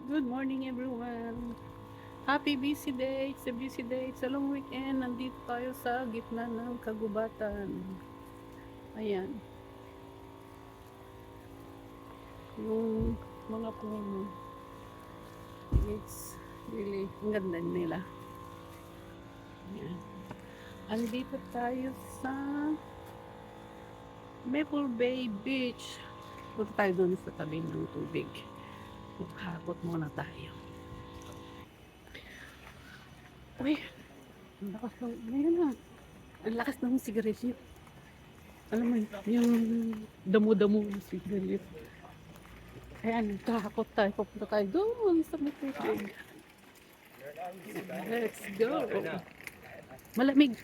Good morning everyone. Happy busy day. It's a busy day. It's a long weekend. Nandito tayo sa gitna ng kagubatan. Ayan. Yung mga puno. It's really, ang ganda nila. Ayan. Andito tayo sa Maple Bay Beach. Punta tayo doon sa tabi ng tubig. Maghakot muna tayo. Uy, ang lakas ng, ngayon na. Ang lakas ng sigarilyo. Alam mo yung damo-damo ng sigarilyo. Ayan, kakakot tayo. Papunta tayo doon sa may tubig. Let's go. Malamig.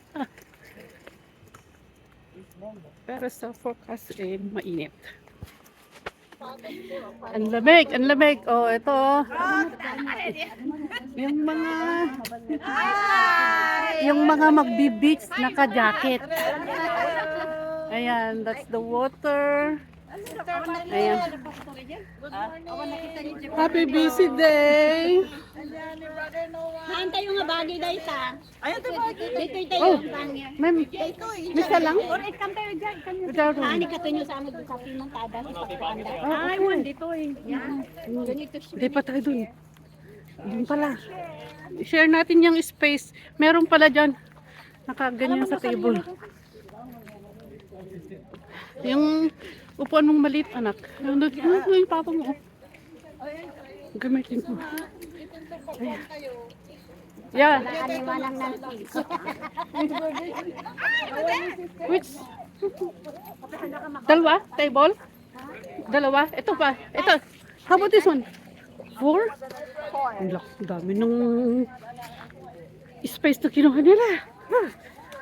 Pero sa forecast mainit. Ang lamig, ang lamig. Oh, ito. Yung mga magbi-beach naka-jacket. Ayan, that's the water. Ayan. Happy busy day. Hantay yung nga bagay dahil ta. Ayun, diba? Dito tayo Oh, yung bangya. ma'am, misa lang? Or ikam tayo dyan. Ikaw rin. Ani ka tunyo sa amag sa pimantada. Ay, one dito eh. Ganito siya. Hindi pa tayo dun. Dun pala. Share natin yung space. Meron pala dyan. Nakaganyan sa table. Yung upuan mong maliit, anak. Yung papa mo. Gamitin ko. Ayan. Yeah. Ani manang nanti. Which? Dalawa? Table? Dalawa? Ito pa. Ito. How about this one? Four? Ang dami ng space na kinuha nila.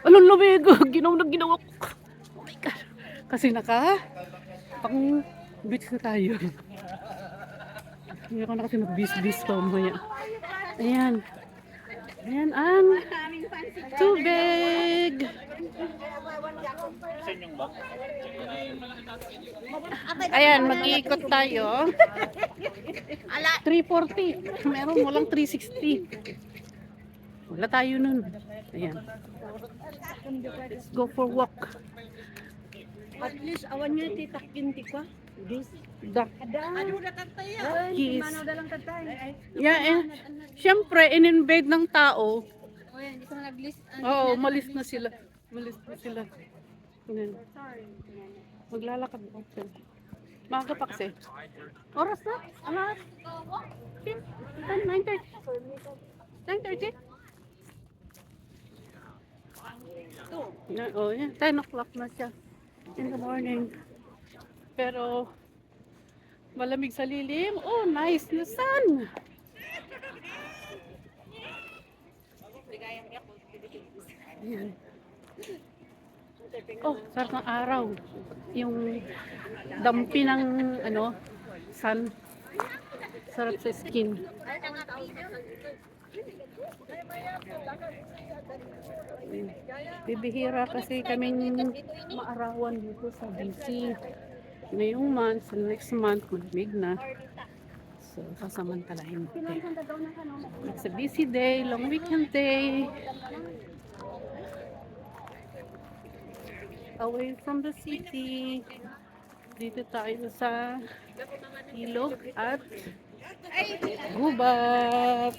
Anong lumig? Ginawa ko. Oh my God. Kasi pang beach na tayo. Hindi ako na kasi mag-bis-bis pa mamaya. Ayan. Ayan ang tubig. Ayan, mag-iikot tayo. 340. Meron mo lang 360. Wala tayo nun. Ayan. Let's go for walk. At least awan niya titakin ti ko. Duck. Ano na tataya? Keys. Mano dalang tatay. Yeah, syempre, in-invade ng tao. O yan, isang nag-list. Oo, malis na sila. Malis na sila. Ayan. Maglalakad ako. Maaga pa kasi. Oras na? Alas? 9:30. 9:30? Oh, yeah. 10 o'clock na siya. In the morning. Pero, malamig sa lilim. Oh, nice na sun. Ayan. Oh, sarap ng araw. Yung dampi ng sun. Sarap sa skin. Bibihira kasi kaming maarawan dito sa BC. Ngayong month, sa next month, malamig na. So, sasamantalahin natin. It's a busy day, long weekend day. Away from the city. Dito tayo sa ilog at gubat.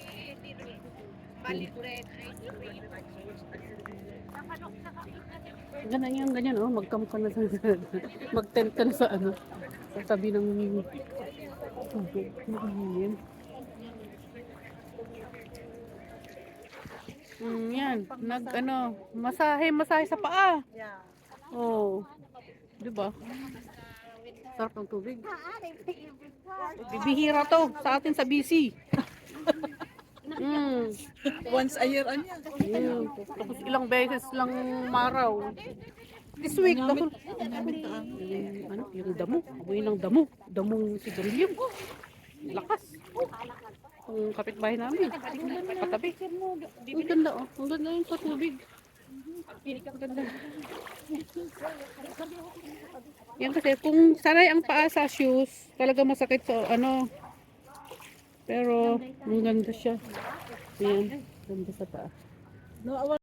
Ganyan, oh, mag-camp ka na sa, mag-tent ka na sa sa tabi ng tubig. Yan. Yan, masahe sa paa. Yeah. Oh, di ba? Sarap ng tubig. Bibihira to sa atin sa BC. Once a year, anya. Tapos ilang beses lang maraw. This week, yung damo. Amoy ng damo. Damong sigarilyo. Lakas. Ang kapitbahay namin. Katabi. Ang ganda, oh. Ang ganda yung sa tubig. Ang ganda. Yan kasi, kung sanay ang paa sa shoes, talaga masakit sa Pero, ang ganda siya. Ayan, ganda sa taas. No, awan